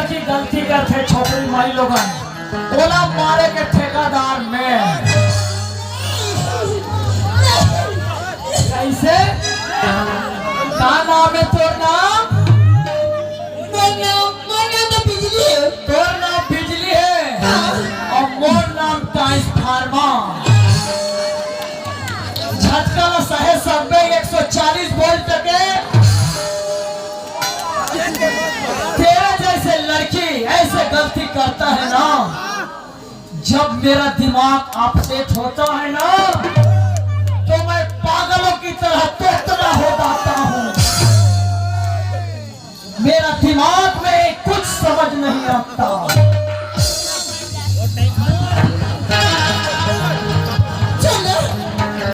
की गलती करते छोकरी माई लोगन ओला मारे के ठेकेदार में कैसे का नाम है तोर नाम? तोर नाम बिजली है और मोर नाम ट्रांसफार्मर। झटका ना सहे सबे 140 वोल्ट के तेरा जैसे लड़की ऐसे गलती करता है ना, जब मेरा दिमाग अपसेट होता है ना